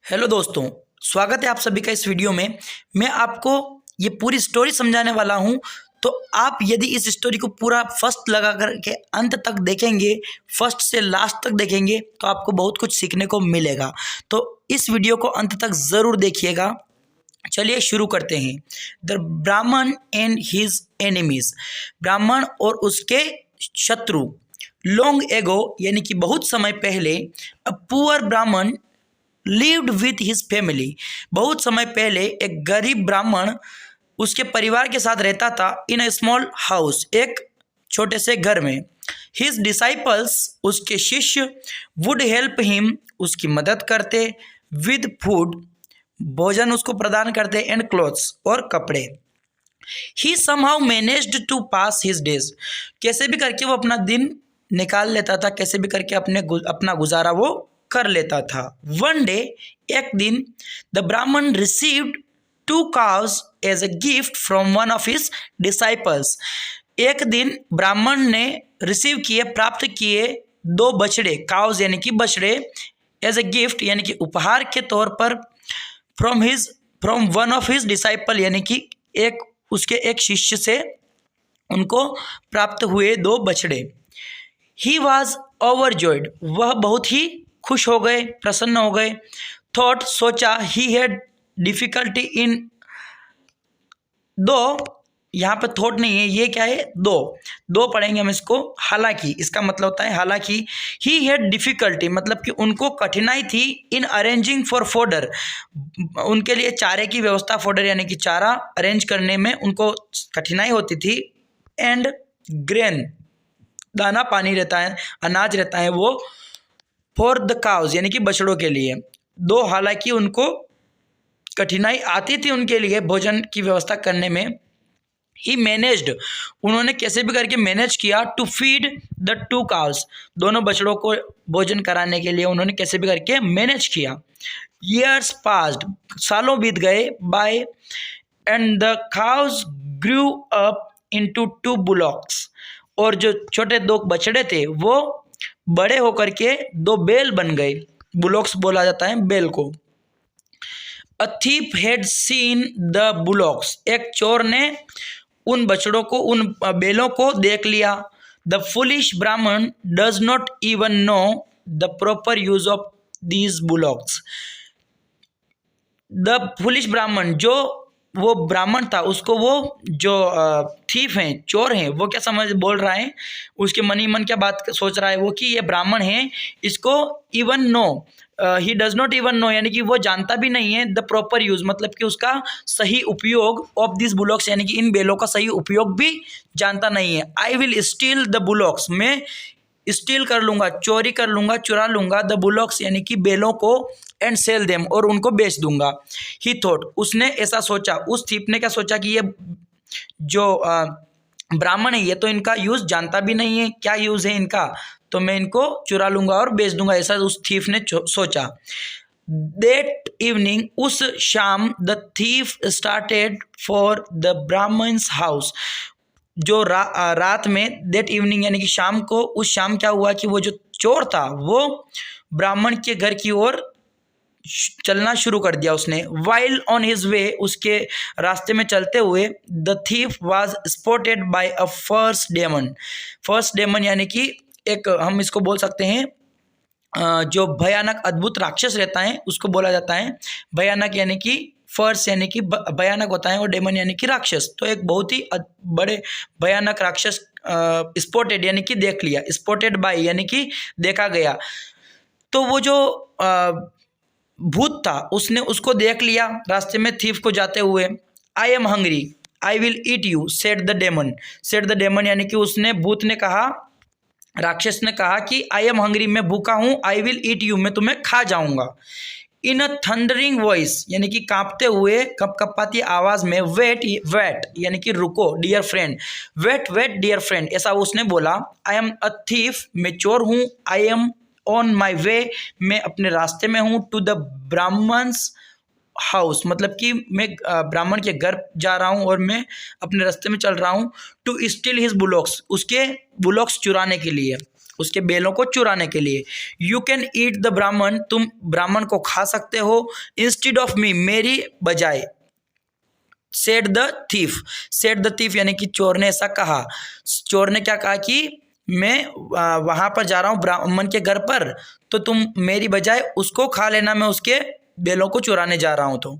Hello दोस्तों, स्वागत है आप सभी का इस वीडियो में। मैं आपको ये पूरी स्टोरी समझाने वाला हूँ। तो आप यदि इस स्टोरी को पूरा फर्स्ट लगा करके अंत तक देखेंगे, फर्स्ट से लास्ट तक देखेंगे, तो आपको बहुत कुछ सीखने को मिलेगा। तो इस वीडियो को अंत तक ज़रूर देखिएगा। चलिए शुरू करते हैं। द ब्राह्मण एंड हिज एनिमीज, ब्राह्मण और उसके शत्रु। लॉन्ग एगो यानी कि बहुत समय पहले, अ पुअर ब्राह्मण लिव्ड विथ हिज फैमिली, बहुत समय पहले एक गरीब ब्राह्मण उसके परिवार के साथ रहता था। इन अ स्मॉल हाउस, एक छोटे से घर में। हिज डिसाइपल्स, उसके शिष्य, वुड हेल्प हिम, उसकी मदद करते, विद फूड, भोजन उसको प्रदान करते, एंड क्लोथ्स, और कपड़े। He somehow managed to pass his days, कैसे भी करके वो अपना दिन निकाल लेता था, कैसे भी करके अपना गुजारा वो कर लेता था। वन डे, एक दिन, the Brahmin received 2 cows as a gift from one of his disciples. एक दिन ब्राह्मण ने रिसीव किए, प्राप्त किए 2 बछड़े, काउज यानी कि बछड़े, एज अ गिफ्ट यानी कि उपहार के तौर पर, from one of his disciple यानी कि उसके एक शिष्य से उनको प्राप्त हुए 2 बछड़े। ही वॉज ओवरजॉयड, वह बहुत ही खुश हो गए, प्रसन्न हो गए। थॉट, सोचा, ही हैड डिफिकल्टी इन, दो, यहाँ पे थॉट नहीं है, ये क्या है, दो पढ़ेंगे हम इसको। हालांकि, इसका मतलब होता है हालांकि। ही हैड डिफिकल्टी मतलब कि उनको कठिनाई थी, इन अरेंजिंग फॉर फोडर, उनके लिए चारे की व्यवस्था, फोडर यानी कि चारा अरेंज करने में उनको कठिनाई होती थी। एंड ग्रेन, दाना पानी रहता है, अनाज रहता है वो, फॉर द काउज यानी कि बछड़ों के लिए। हालांकि उनको कठिनाई आती थी उनके लिए भोजन की व्यवस्था करने में। ही मैनेज्ड, उन्होंने कैसे भी करके मैनेज किया, टू फीड द 2 cows, दोनों बछड़ों को भोजन कराने के लिए उन्होंने कैसे भी करके मैनेज किया। ईयर्स पास्ड, सालों बीत गए, by, and the cows grew up into 2 bullocks, और जो छोटे 2 बछड़े थे वो बड़े होकर के 2 बैल बन गए। बुलॉक्स बोला जाता है बैल को। A thief had seen the bullocks, एक चोर ने उन बछड़ों को, उन बैलों को देख लिया। द फुलिश ब्राह्मण does not even know the proper use of these bullocks, the foolish ब्राह्मण, जो वो ब्राह्मण था, उसको वो जो थीफ हैं, चोर हैं, वो क्या बोल रहा है, उसके मन ही मन क्या बात सोच रहा है वो, कि ये ब्राह्मण है, इसको even know, he does not even know यानी कि वो जानता भी नहीं है, द प्रॉपर यूज मतलब कि उसका सही उपयोग, ऑफ दिस बुलॉक्स यानी कि इन बेलों का सही उपयोग भी जानता नहीं है। I will still the bullocks, मैं स्टील कर लूंगा, चोरी कर लूंगा, चुरा लूंगा, द बुलॉक्स यानी कि बेलों को, एंड सेल देम, और उनको बेच दूंगा। ही थॉट, उसने ऐसा सोचा, उस थीप ने क्या सोचा कि ये जो ब्राह्मण है, ये तो इनका यूज जानता भी नहीं है, क्या यूज है इनका, तो मैं इनको चुरा लूंगा और बेच दूंगा, ऐसा उस थीफ ने सोचा। दैट इवनिंग, उस शाम, the thief started for the Brahmin's house, जो रात में, दैट इवनिंग यानी कि शाम को, उस शाम क्या हुआ कि वो जो चोर था वो ब्राह्मण के घर की ओर चलना शुरू कर दिया उसने। वाइल ऑन हिज वे, उसके रास्ते में चलते हुए, the thief was spotted by a first demon, first demon यानी कि एक, हम इसको बोल सकते हैं जो भयानक अद्भुत राक्षस रहता है उसको बोला जाता है भयानक, यानी कि फर्स्ट यानी कि भयानक होता है, और डेमन यानी कि राक्षस। तो एक बहुत ही बड़े भयानक राक्षस, स्पॉटेड यानी कि देख लिया, स्पॉटेड बाय यानी कि देखा गया। तो वो जो भूत था उसने उसको देख लिया रास्ते में थीफ को जाते हुए। I am hungry, I will eat you, said the demon, said the demon यानी कि उसने, भूत ने कहा, राक्षस ने कहा कि आई एम हंग्री, मैं भूखा हूँ, आई विल ईट यू, मैं तुम्हें खा जाऊंगा। इन अ थंडरिंग वॉइस यानी कि कांपते हुए, कपकपाती आवाज में, वेट वेट यानी कि रुको, dear friend, wait wait dear friend, ऐसा उसने बोला। आई एम अ थीफ, मैं चोर हूँ, आई एम ऑन माई वे, मैं अपने रास्ते में हूँ, टू द ब्राह्मण्स हाउस मतलब कि मैं ब्राह्मण के घर जा रहा हूँ और मैं अपने रास्ते में चल रहा हूँ, टू स्टील हिज बुलॉक्स, उसके बुलॉक्स चुराने के लिए, उसके बेलों को चुराने के लिए। यू कैन ईट द ब्राह्मण, तुम ब्राह्मण को खा सकते हो, इंस्टीड ऑफ मी, मेरी बजाय। Said the thief, said the thief यानी कि चोर ने ऐसा कहा। चोर ने क्या कहा कि मैं वहाँ पर जा रहा हूँ ब्राह्मण के घर पर, तो तुम मेरी बजाय उसको खा लेना, मैं उसके बेलों को चुराने जा रहा हूँ। तो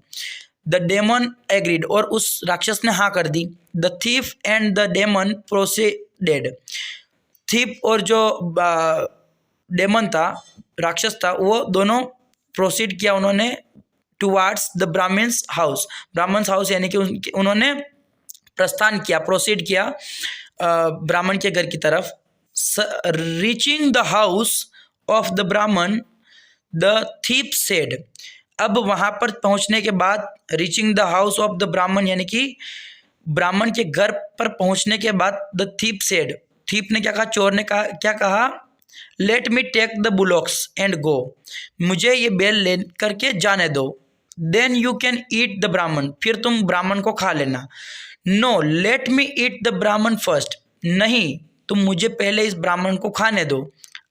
द डेमन एग्रीड, और उस राक्षस ने हाँ कर दी। The thief and the demon proceeded, thief और जो डेमन था, राक्षस था, वो दोनों प्रोसीड किया उन्होंने towards the Brahmin's house, Brahmin's house यानी कि उन्होंने प्रस्थान किया, प्रोसीड किया ब्राह्मण के घर की तरफ। Reaching the house of the ब्राह्मण द थीफ सेड, अब वहाँ पर पहुँचने के बाद, reaching the house of the ब्राह्मण यानी कि ब्राह्मण के घर पर पहुँचने के बाद, द थीफ सेड, थीफ ने क्या कहा, चोर ने कहा, क्या कहा, let me take the bullocks and go, मुझे ये बैल ले करके जाने दो। Then you can eat the Brahmin, फिर तुम ब्राह्मण को खा लेना। No let me eat the Brahmin first, नहीं तुम मुझे पहले इस ब्राह्मण को खाने दो।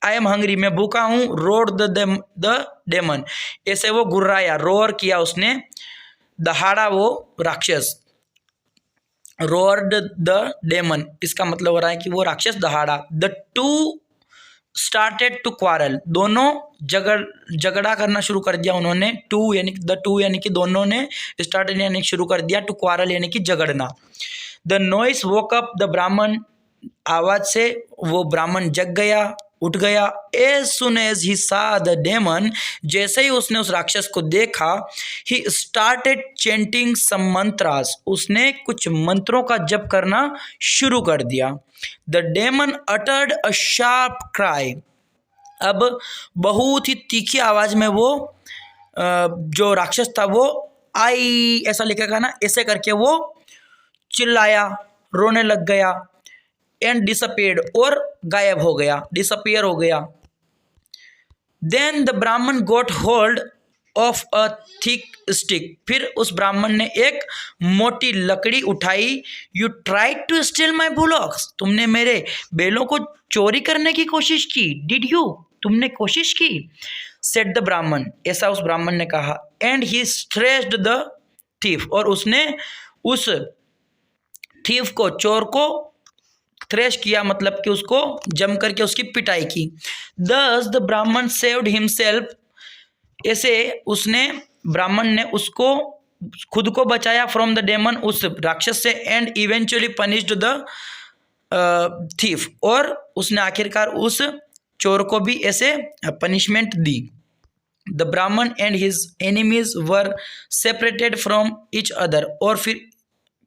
आई एम हंग्री, मैं भूखा हूँ। रोड द डेमन, ऐसे वो गुर्राया, रोर किया उसने, दहाड़ा वो राक्षस। रोर्ड द डेमन, इसका मतलब हो रहा है कि वो राक्षस दहाड़ा। The two started to quarrel, दोनों झगड़ा करना शुरू कर दिया उन्होंने। टू यानी कि दोनों ने, स्टार्टेड यानी शुरू कर दिया, टू क्वारल यानी कि झगड़ना। The noise woke up the Brahmin, आवाज से वो ब्राह्मण जग गया, उठ गया। एज सुन एज ही सा द डेमन, जैसे ही उसने उस राक्षस को देखा, ही स्टार्टेड चेंटिंग सम मंत्रास, उसने कुछ मंत्रों का जप करना शुरू कर दिया। The demon uttered a sharp cry, अब बहुत ही तीखी आवाज में वो जो राक्षस था वो आई ऐसा लिखेगा ना, ऐसे करके वो चिल्लाया, रोने लग गया। एंड डिसअपियर्ड, और गायब हो गया, डिसअपियर हो गया। Then the Brahmin got hold of a thick stick, फिर उस ब्राह्मण ने एक मोटी लकड़ी उठाई। You try to steal my bullocks, तुमने मेरे बैलों को चोरी करने की कोशिश की। डिड यू, तुमने कोशिश की। सेड द ब्राह्मण, ऐसा उस ब्राह्मण ने कहा। And he threshed the thief, और उसने उस थीफ को, चोर को थ्रेश किया, मतलब कि उसको जम करके उसकी पिटाई की। दस द ब्राह्मण सेव्ड हिमसेल्फ, ऐसे उसने, ब्राह्मण ने उसको, खुद को बचाया, फ्रॉम द डेमन, उस राक्षस से। And eventually punished the thief, और उसने आखिरकार उस चोर को भी ऐसे पनिशमेंट दी। द ब्राह्मण and his enemies were separated from each other, और फिर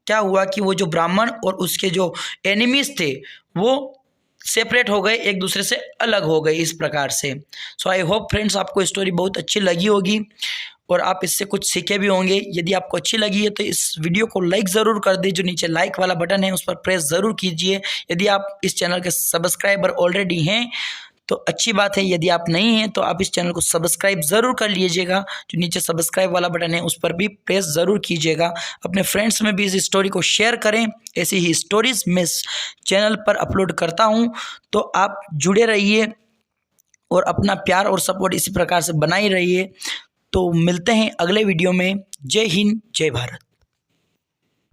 क्या हुआ कि वो जो ब्राह्मण और उसके जो एनिमीज थे वो सेपरेट हो गए, एक दूसरे से अलग हो गए इस प्रकार से। सो आई होप फ्रेंड्स आपको स्टोरी बहुत अच्छी लगी होगी और आप इससे कुछ सीखे भी होंगे। यदि आपको अच्छी लगी है तो इस वीडियो को लाइक ज़रूर कर दीजिए, जो नीचे लाइक वाला बटन है उस पर प्रेस ज़रूर कीजिए। यदि आप इस चैनल के सब्सक्राइबर ऑलरेडी हैं तो अच्छी बात है, यदि आप नहीं हैं तो आप इस चैनल को सब्सक्राइब ज़रूर कर लीजिएगा। जो नीचे सब्सक्राइब वाला बटन है उस पर भी प्रेस ज़रूर कीजिएगा। अपने फ्रेंड्स में भी इस स्टोरी को शेयर करें। ऐसी ही स्टोरीज़ मैं इस चैनल पर अपलोड करता हूं, तो आप जुड़े रहिए और अपना प्यार और सपोर्ट इसी प्रकार से बनाए रहिए। तो मिलते हैं अगले वीडियो में। जय हिंद, जय भारत।